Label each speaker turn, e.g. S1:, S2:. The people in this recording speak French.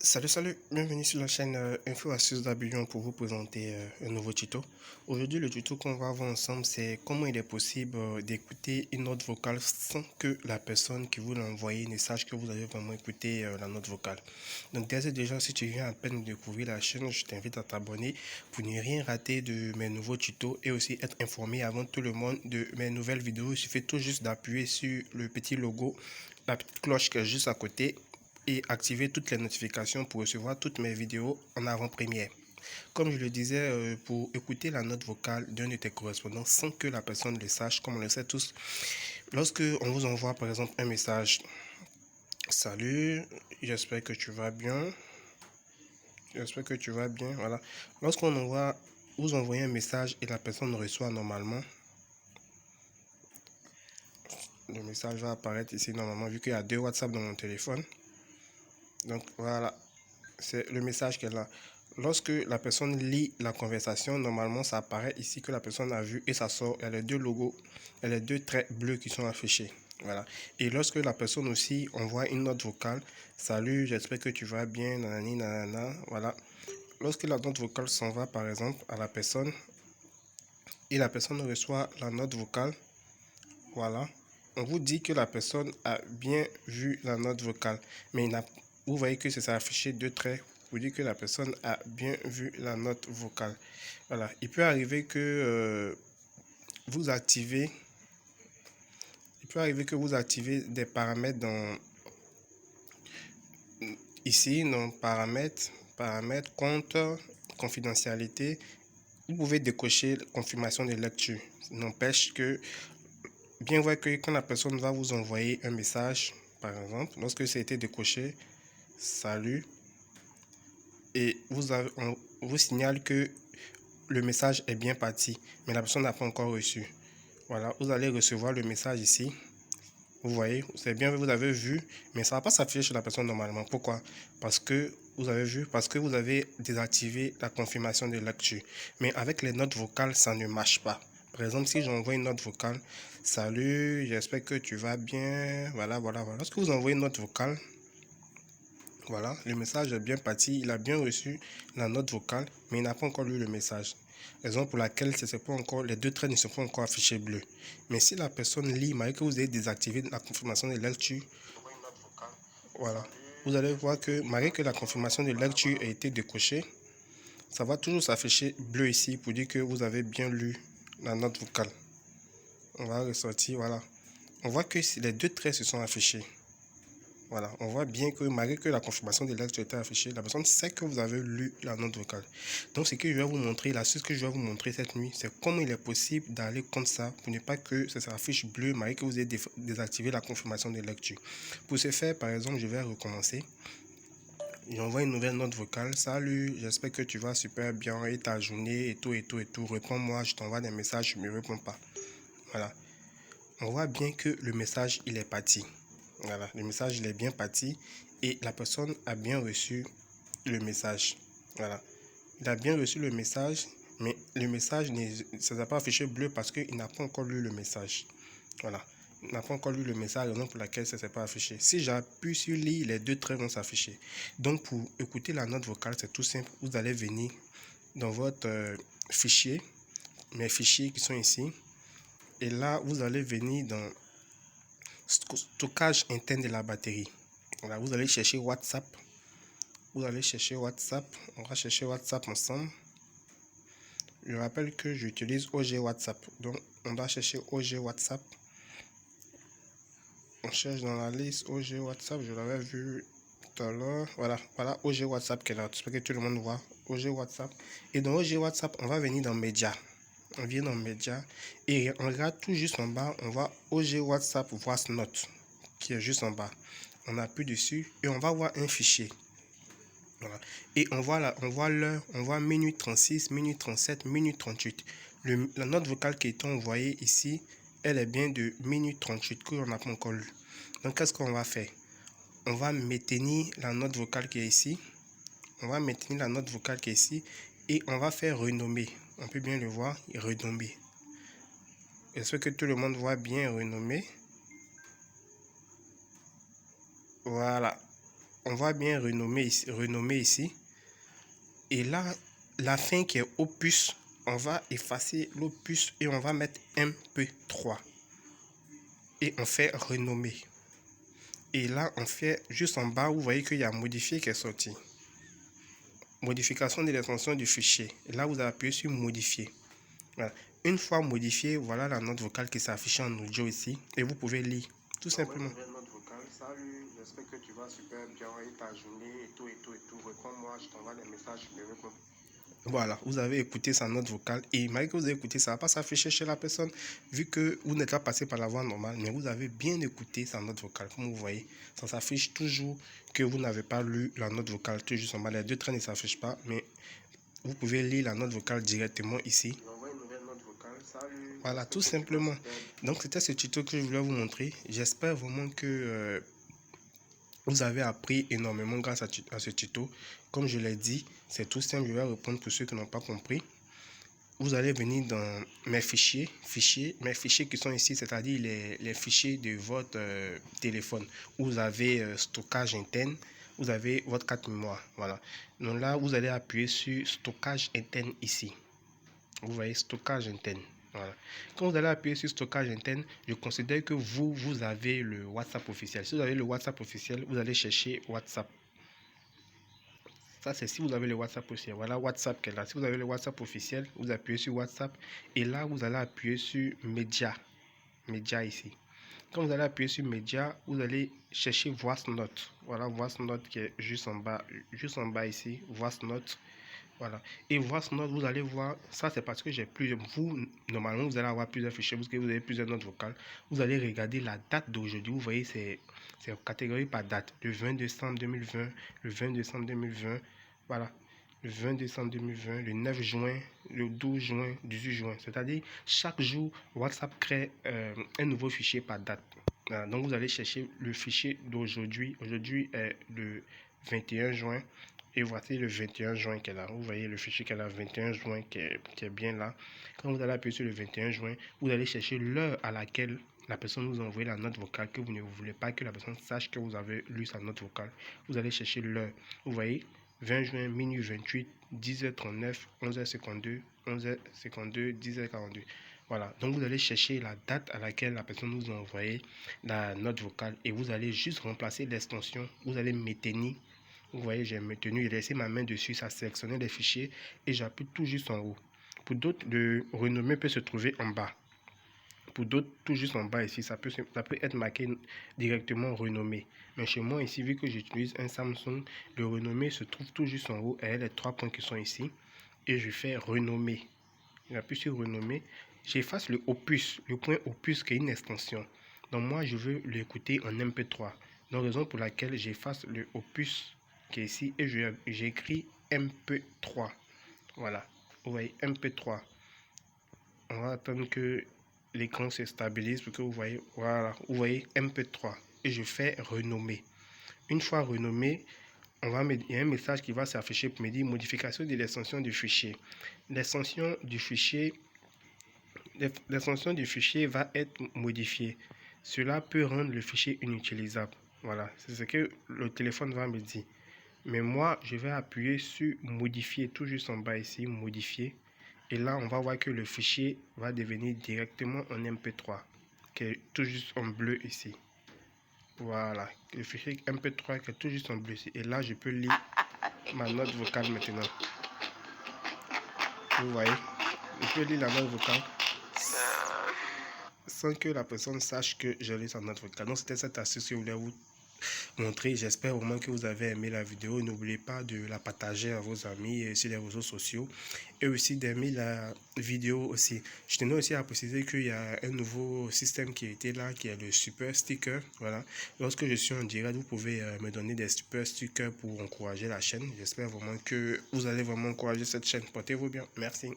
S1: Salut, bienvenue sur la chaîne Info Astuces d'Abillon pour vous présenter un nouveau tuto. Aujourd'hui, le tuto qu'on va voir ensemble, c'est comment il est possible d'écouter une note vocale sans que la personne qui vous l'a envoyé ne sache que vous avez vraiment écouté la note vocale. Donc, déjà, si tu viens à peine de découvrir la chaîne, je t'invite à t'abonner pour ne rien rater de mes nouveaux tutos et aussi être informé avant tout le monde de mes nouvelles vidéos. Il suffit tout juste d'appuyer sur le petit logo, la petite cloche qui est juste à côté, et activer toutes les notifications pour recevoir toutes mes vidéos en avant-première. Comme je le disais, pour écouter la note vocale d'un de tes correspondants sans que la personne le sache, comme on le sait tous, lorsque on vous envoie par exemple un message, salut, j'espère que tu vas bien, voilà. Lorsqu'on vous envoie un message et la personne reçoit normalement, le message va apparaître ici normalement vu qu'il y a 2 WhatsApp dans mon téléphone. Donc voilà, c'est le message qu'elle a. Lorsque la personne lit la conversation, normalement ça apparaît ici que la personne a vu et ça sort. Il y a les deux logos, il y a les deux traits bleus qui sont affichés. Voilà. Et lorsque la personne aussi envoie une note vocale, salut, j'espère que tu vas bien, nanani, nanana, voilà. Lorsque la note vocale s'en va par exemple à la personne et la personne reçoit la note vocale, voilà, on vous dit que la personne a bien vu la note vocale, mais vous voyez que c'est affiché deux traits pour dire que la personne a bien vu la note vocale. Voilà, il peut arriver que vous activez, des paramètres dans ici, dans paramètres, compte, confidentialité. Vous pouvez décocher confirmation de lecture. N'empêche que bien voir que quand la personne va vous envoyer un message, par exemple, lorsque ça a été décoché, salut, et on vous signale que le message est bien parti, mais la personne n'a pas encore reçu. Voilà, vous allez recevoir le message ici. Vous voyez, c'est bien, vous avez vu, mais ça ne va pas s'afficher chez la personne normalement. Pourquoi? Parce que vous avez vu, parce que vous avez désactivé la confirmation de lecture. Mais avec les notes vocales, ça ne marche pas. Par exemple, si j'envoie une note vocale, salut, j'espère que tu vas bien, voilà. Lorsque vous envoyez une note vocale, voilà, le message est bien parti, il a bien reçu la note vocale, mais il n'a pas encore lu le message. Raison pour laquelle pas encore, les deux traits ne sont pas encore affichés bleus. Mais si la personne lit, malgré que vous avez désactivé la confirmation de lecture, voilà, vous allez voir que malgré que la confirmation de lecture a été décochée, ça va toujours s'afficher bleu ici pour dire que vous avez bien lu la note vocale. On va ressortir, voilà. On voit que les deux traits se sont affichés. Voilà, on voit bien que malgré que la confirmation de lecture était affichée, la personne sait que vous avez lu la note vocale. Donc ce que je vais vous montrer, l'astuce que je vais vous montrer cette nuit, c'est comment il est possible d'aller comme ça pour ne pas que ça s'affiche bleu malgré que vous ayez désactivé la confirmation de lecture. Pour ce faire, par exemple, je vais recommencer. J'envoie une nouvelle note vocale. Salut, j'espère que tu vas super bien et ta journée et tout. Réponds-moi, je t'envoie des messages, je ne me réponds pas. Voilà. On voit bien que le message, il est parti. Voilà, le message il est bien parti et la personne a bien reçu le message. Voilà, il a bien reçu le message, mais le message ne s'est pas affiché bleu parce qu'il n'a pas encore lu le message. Voilà, il n'a pas encore lu le message, raison pour laquelle ça ne s'est pas affiché. Si j'appuie sur lire, les deux traits vont s'afficher. Donc pour écouter la note vocale, c'est tout simple. Vous allez venir dans votre fichier, mes fichiers qui sont ici, et là vous allez venir dans stockage interne de la batterie. Voilà, vous allez chercher WhatsApp. On va chercher WhatsApp ensemble. Je rappelle que j'utilise OG WhatsApp. Donc, on doit chercher OG WhatsApp. On cherche dans la liste OG WhatsApp. Je l'avais vu tout à l'heure. Voilà, OG WhatsApp qui est là. J'espère que tout le monde voit. OG WhatsApp. Et dans OG WhatsApp, on va venir dans Médias. On vient dans Médias. Et on regarde tout juste en bas. On voit OG WhatsApp Voice Note qui est juste en bas. On appuie dessus et on va voir un fichier. Voilà. Et on voit l'heure, on voit minute 36, minute 37, minute 38. La note vocale qui est envoyée ici, elle est bien de minute 38 que l'on n'a pas encore lu. Donc qu'est-ce qu'on va faire? On va maintenir la note vocale qui est ici. Et on va faire renommer. On peut bien le voir, renommer. Est-ce que tout le monde voit bien renommer? Voilà. on va bien renommer ici. Et là, la fin qui est opus, on va effacer l'opus et on va mettre MP3. Et on fait renommer. Et là, on fait juste en bas, vous voyez qu'il y a modifier qui est sorti. Modification de l'extension du fichier. Et là, vous appuyez sur modifier. Voilà. Une fois modifié, voilà la note vocale qui s'affiche en audio ici. Et vous pouvez lire, tout simplement.
S2: Note vocale. Salut, j'espère que tu vas super bien et ta journée et tout. Réponds-moi, je t'envoie des messages.
S1: Voilà, vous avez écouté sa note vocale et malgré que vous avez écouté, ça ne va pas s'afficher chez la personne vu que vous n'êtes pas passé par la voie normale, mais vous avez bien écouté sa note vocale. Comme vous voyez, ça s'affiche toujours que vous n'avez pas lu la note vocale, tout juste en bas. Les deux traits ne s'affichent pas, mais vous pouvez lire la note vocale directement ici. Voilà, tout simplement. Donc, c'était ce tuto que je voulais vous montrer. J'espère vraiment que vous avez appris énormément grâce à ce tuto. Comme je l'ai dit, c'est tout simple. Je vais répondre pour ceux qui n'ont pas compris. Vous allez venir dans mes fichiers qui sont ici, c'est-à-dire les fichiers de votre téléphone. Vous avez stockage interne, vous avez votre carte mémoire. Voilà. Donc là, vous allez appuyer sur stockage interne ici. Vous voyez, stockage interne. Voilà. Quand vous allez appuyer sur stockage interne, je considère que vous avez le WhatsApp officiel. Si vous avez le WhatsApp officiel, vous allez chercher WhatsApp. Ça, c'est si vous avez le WhatsApp officiel. Voilà WhatsApp qui est là. Si vous avez le WhatsApp officiel, vous appuyez sur WhatsApp. Et là, vous allez appuyer sur Média. Média ici. Quand vous allez appuyer sur Média, vous allez chercher Voice Note. Voilà Voice Note qui est juste en bas ici. Voice Note. Voilà. Et Voice Note, vous allez voir, ça c'est parce que j'ai plusieurs. Vous, normalement, vous allez avoir plusieurs fichiers parce que vous avez plusieurs notes vocales. Vous allez regarder la date d'aujourd'hui. Vous voyez, c'est catégorie par date. Le 20 décembre 2020, le 20 décembre 2020. Voilà. Le 20 décembre 2020, le 9 juin, le 12 juin, 18 juin. C'est-à-dire, chaque jour, WhatsApp crée un nouveau fichier par date. Voilà. Donc, vous allez chercher le fichier d'aujourd'hui. Aujourd'hui est le 21 juin. Et voici le 21 juin qui est là. Vous voyez le fichier qui est là, 21 juin qui est bien là. Quand vous allez appuyer sur le 21 juin, vous allez chercher l'heure à laquelle la personne vous a envoyé la note vocale, que vous ne voulez pas que la personne sache que vous avez lu sa note vocale. Vous allez chercher l'heure. Vous voyez, 20 juin, minuit 28, 10h39, 11h52, 11h52, 10h42. Voilà, donc vous allez chercher la date à laquelle la personne vous a envoyé la note vocale et vous allez juste remplacer l'extension. Vous allez maintenir. Vous voyez, j'ai maintenu, j'ai laissé ma main dessus, ça sélectionne les fichiers et j'appuie tout juste en haut. Pour d'autres, le renommé peut se trouver en bas. Pour d'autres, tout juste en bas ici, ça peut être marqué directement renommé. Mais chez moi ici, vu que j'utilise un Samsung, le renommé se trouve tout juste en haut et les trois points qui sont ici. Et je fais renommer. J'appuie sur renommer. J'efface le opus, le point opus qui est une extension. Donc moi, je veux l'écouter en MP3. Donc raison pour laquelle j'efface le opus qui est ici et j'écris MP3. Voilà, vous voyez MP3. On va attendre que l'écran se stabilise pour que vous voyez, voilà, vous voyez MP3 et je fais renommer. Une fois renommé, il y a un message qui va s'afficher pour me dire modification de l'extension du fichier. L'extension du fichier va être modifiée. Cela peut rendre le fichier inutilisable. Voilà, c'est ce que le téléphone va me dire. Mais moi, je vais appuyer sur modifier, tout juste en bas ici, modifier. Et là, on va voir que le fichier va devenir directement en MP3, qui est tout juste en bleu ici. Voilà, le fichier MP3 qui est tout juste en bleu ici. Et là, je peux lire ma note vocale maintenant. Vous voyez, je peux lire la note vocale sans que la personne sache que je lis sa note vocale. Donc, c'était cette astuce que je voulais vous montrer. J'espère vraiment que vous avez aimé la vidéo. N'oubliez pas de la partager à vos amis et sur les réseaux sociaux et aussi d'aimer la vidéo aussi. Je tenais aussi à préciser qu'il y a un nouveau système qui était là, qui est le super sticker. Voilà, lorsque je suis en direct, vous pouvez me donner des super stickers pour encourager la chaîne. J'espère vraiment que vous allez vraiment encourager cette chaîne. Portez-vous bien. Merci.